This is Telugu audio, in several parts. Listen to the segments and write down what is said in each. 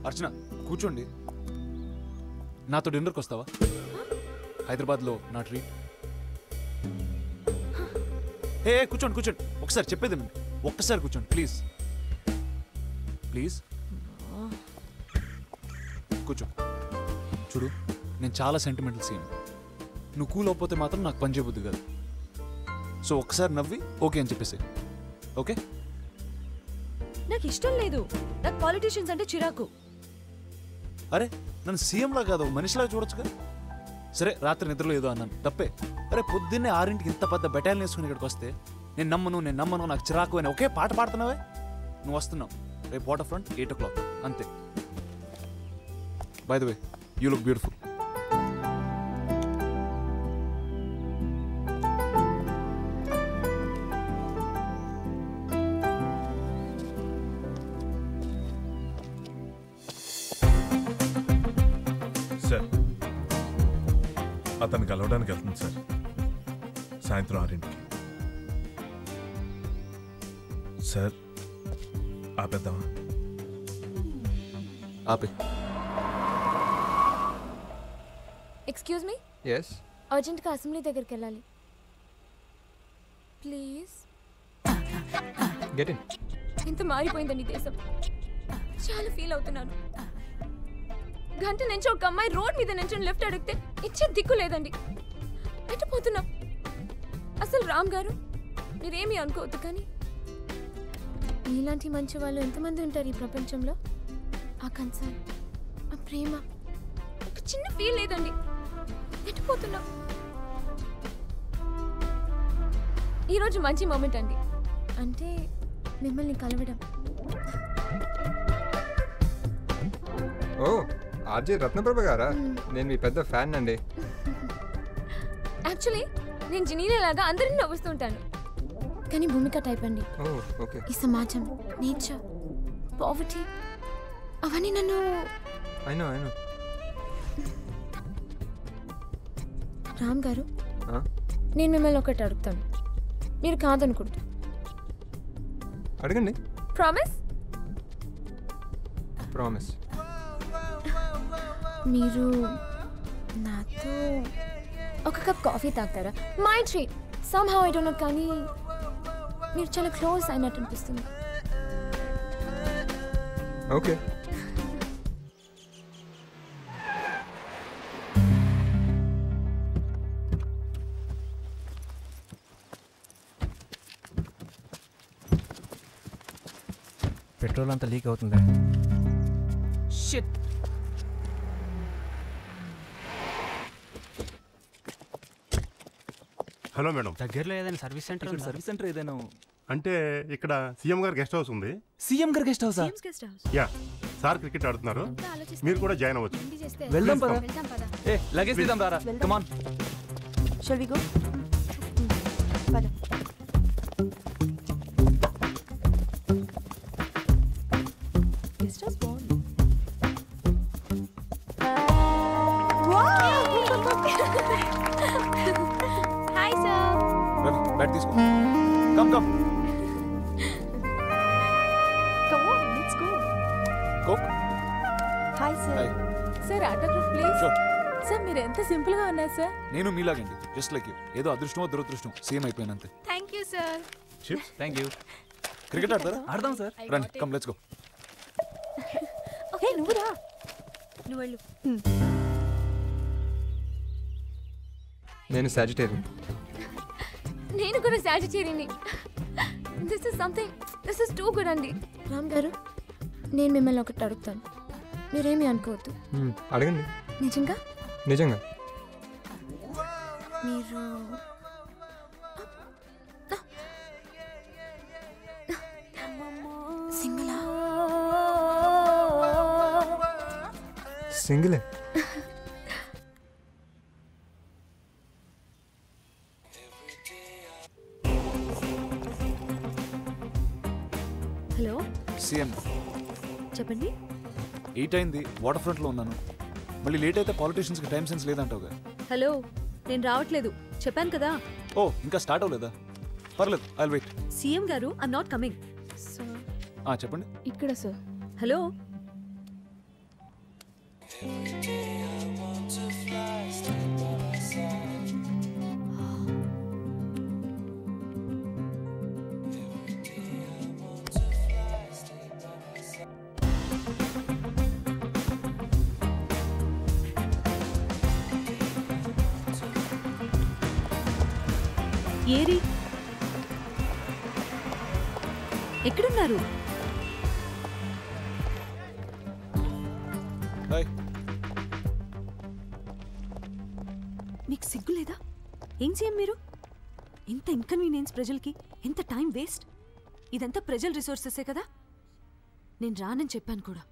అర్చన కూర్చోండి. నాతో డిన్నర్కి వస్తావా? హైదరాబాద్లో నా ట్రీట్. ఏ కూర్చోండి కూర్చోండి, ఒకసారి చెప్పేది ఒక్కసారి కూర్చోండి ప్లీజ్ ప్లీజ్. కూర్చో. చూడు, నేను చాలా సెంటిమెంటల్ సీన్. నువ్వు కూల్ అవ్వకపోతే మాత్రం నాకు పని చేయబుద్ది కాదు. సో ఒక్కసారి నవ్వి ఓకే అని చెప్పేసి. ఓకే? నాకు ఇష్టం లేదు. నాకు పాలిటిషియన్స్ అంటే చిరాకు. అరే నన్ను సీఎంలా కాదు మనిషిలా చూడొచ్చుగా. సరే రాత్రి నిద్రలో ఏదో అన్నాను, తప్పే. అరే పొద్దున్నే 6ంటికి ఇంత పెద్ద బెటాలియన్ వేసుకుని ఇక్కడికి వస్తే నేను నమ్మను నాకు చిరాకు అని ఒకే పాట పాడుతున్నావే. నువ్వు వస్తున్నావు రేపు వాటర్ ఫ్రంట్ 8 o'clock అంతే. By the way you look beautiful. Sir అతను కలవడానికి వెళ్తుంది సార్, సాయంత్రం 6ంటికి. సార్ ఆపేద్దామా? ఆపే. Excuse me. ఎస్. అర్జెంట్గా అసెంబ్లీ దగ్గరికి వెళ్ళాలి ప్లీజ్. Get in. ఎంత మారిపోయిందండి దేశం. చాలా ఫీల్ అవుతున్నాను. గంట నుంచి ఒక అమ్మాయి రోడ్ మీద నుంచి లెఫ్ట్ అడిగితే ఇచ్చే దిక్కు లేదండి. ఎట్టిపోతున్నాం. అసలు రామ్ గారు మీరేమీ అనుకోవద్దు, కానీ మీలాంటి మంచి వాళ్ళు ఎంతమంది ఉంటారు ఈ ప్రపంచంలో. ఆ కన్సర్న్, ఆ ప్రేమ, ఒక చిన్న ఫీల్ లేదండి. ఎట్టిపోతున్నాం. ఈరోజు మంచి మూమెంట్ అండి, అంటే మిమ్మల్ని కలవడం. ఓ ఆర్జే రత్నప్రభ గారా? నేను మీ పెద్ద ఫ్యాన్ అండి. యాక్చువల్లీ నేను జినీలాగా అందరిని నవ్వుస్తుంటాను, కానీ భూమిక టైప్ అండి. ఓకే. ఈ సమాజం, నేచర్, పావర్టీ అవన్నీ నన్ను. అయినా రామ్ గారు, నేను మిమ్మల్ని ఒకటి అడుగుతాను, మీరు కాదనుకుంటా. అడగండి. ప్రామిస్? ప్రామిస్. మీరు నాతో ఒక కప్ కాఫీ తాగుతారా? My treat. Some how I don't know, కానీ మీరు చాలా క్లోజ్ అయినట్టు అనిపిస్తుంది. ఓకే. పెట్రోల్ అంతా లీక్ అవుతుంది. షిట్. హలో మేడం, దగ్గరలో ఏదైనా సర్వీస్ సెంటర్ ఉందా? సర్వీస్ సెంటర్ ఏదైనా అంటే ఇక్కడ సీఎం గారు గెస్ట్ హౌస్ ఉంది. సీఎం గారు గెస్ట్ హౌసా? యా, సార్ క్రికెట్ ఆడుతున్నారు, మీరు కూడా జాయిన్ అవ్వచ్చు. వెళ్దాం పద. వెళ్దాం పద. ఏ లగేజ్ తీద్దాం రారా. Come on. Shall we go? పద. గెస్ట్ హౌస్ బాగుంది. Hi sir. బ్యాట్ తీసుకో. Come Come on, let's go. Coke. Hi sir. Hi. Sir autograph please. Sure. Sir మీరు ఎంత సింపుల్ గా ఉన్నారు సార్. నేను మీలాగండి, జస్ట్ లైక్ యూ. ఏదో అదృష్టమో దురదృష్టం సేమ్ అయిపోయినంతే. Thank you sir. Chips. Thank you. Cricket ఆడతారా? ఆడదాం సార్. రండి, కమ్ లెట్స్ గో. ఓకే నువ్వు రా. నువ్వు వెళ్ళు. నేను సాజిటేరియన్. నేను కూడా సాజిటేరియన్ని. దిస్ ఇస్ టూ గుడ్ అండి. రామ్ గారు, నేను మిమ్మల్ని ఒకటి అడుగుతాను, మీరేమీ అనుకోవద్దు. అడగండి. నిజంగా? నిజంగా. మీరు సింగిలా? సింగిలే. హలో సీఎం చెప్పండి. 8 అయింది, వాటర్ ఫ్రంట్లో ఉన్నాను. మళ్ళీ లేట్ అయితే పాలిటిషియన్స్కి టైం సెన్స్ లేదంటావుగా. హలో నేను రావట్లేదు చెప్పాను కదా. ఓ ఇంకా స్టార్ట్ అవ్వలేదా? పర్లేదు, ఐ విల్ వెయిట్. సీఎం గారు ఐమ్ నాట్ కమింగ్. సార్ చెప్పండి. ఇక్కడ సార్ హలో ఏరి ఎక్కడున్నారు? హాయ్. నీకు సిగ్గు లేదా? ఏం సీఎం మీరు? ఇంత ఇన్కన్వీనియన్స్ ప్రజలకి, ఎంత టైం వేస్ట్. ఇదంతా ప్రజల రిసోర్సెసే కదా. నేను రానని చెప్పాను కూడా.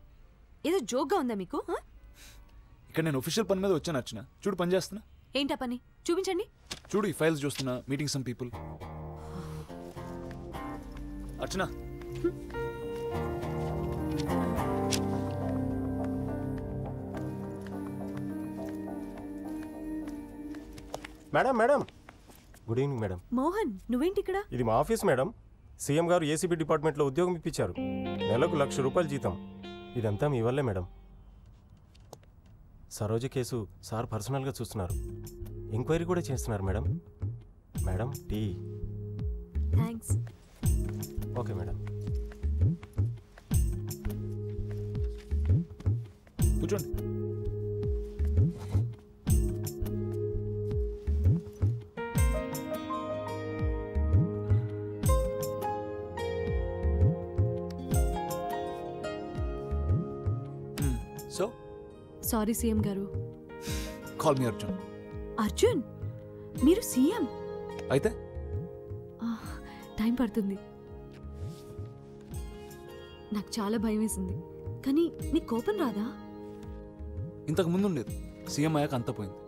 ఏదో జోక్గా ఉందా మీకు? ఇక్కడ నేను ఒఫీషియల్ పని మీద వచ్చాను అర్చన. చూడు పని చేస్తున్నా. ఏంటా పని? చూపించండి. చూడు ఈ ఫైల్స్ చూస్తున్నా, meeting some people. Archana madam madam good evening madam. Mohan నువ్వేంటి ఇక్కడ? ఇది మా office madam. CM garu ACB డిపార్ట్మెంట్లో ఉద్యోగం ఇప్పించారు. నెలకు ₹1,00,000 జీతం. ఇదంతా మీ వల్లే మేడం. సరోజ కేసు సార్ పర్సనల్గా చూస్తున్నారు. ఎంక్వైరీ కూడా చేస్తున్నారు madam. Madam tea. Thanks. Okay madam. కూర్చోండి. So sorry CM garu. Call me Arjun. Arjun మీరు సీఎం అయితే టైం పడుతుంది. నాకు చాలా భయం వేసింది. కానీ నీకు కోపం రాదా? ఇంతకు ముందు ఉండేది. సీఎం అయ్యాక అంత పోయింది.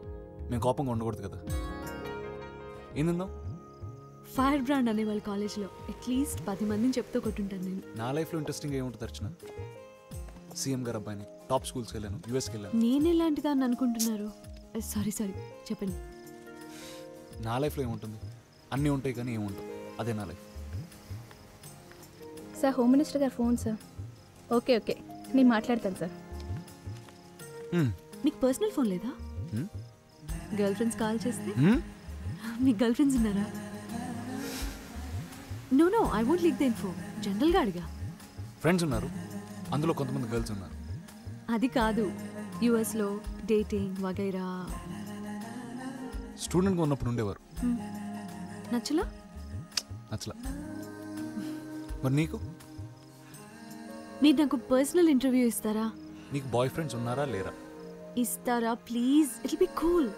మేము కోపంగా ఉండకూడదు కదా. ఏం తిందాం? ఫైర్ బ్రాండ్ అనే వాళ్ళ కాలేజ్లో అట్లీస్ట్ 10 మందిని చెప్తూ కొట్టుంటాను నేను. నా లైఫ్లో ఇంట్రెస్టింగ్ ఏముంటుంది అర్చన? సీఎం గారు అబ్బాయిని టాప్ స్కూల్స్కి వెళ్ళాను, యూఎస్కి వెళ్ళాను. నేను ఎలాంటిదాన్ని అనుకుంటున్నారు? సారీ చెప్పండి. నా లైఫ్లో ఏముంటుంది? అన్నీ ఉంటాయి కానీ ఏముంటుంది. అదే నా లైఫ్. సార్ హోమ్ మినిస్టర్ గారు ఫోన్ సార్. ఓకే నేను మాట్లాడతాను సార్. మీకు పర్సనల్ ఫోన్ లేదా? గర్ల్ ఫ్రెండ్స్ కాల్ చేస్తే? మీకు గర్ల్ ఫ్రెండ్స్ ఉన్నారా? No I won't leak the info. జనరల్గా అడిగా. ఫ్రెండ్స్ ఉన్నారు, అందులో కొంతమంది గర్ల్స్ ఉన్నారు. అది కాదు, యుఎస్లో డేటింగ్ వగైరా. స్టూడెంట్గా ఉన్నప్పుడు ఉండేవారు. నచ్చలా? నచ్చలా. మరి నీకు? మీరు నాకు పర్సనల్ ఇంటర్వ్యూ ఇస్తారా? నీకు బాయ్ ఫ్రెండ్స్ ఉన్నారా లేరా? ఇస్తారా please? It will be cool.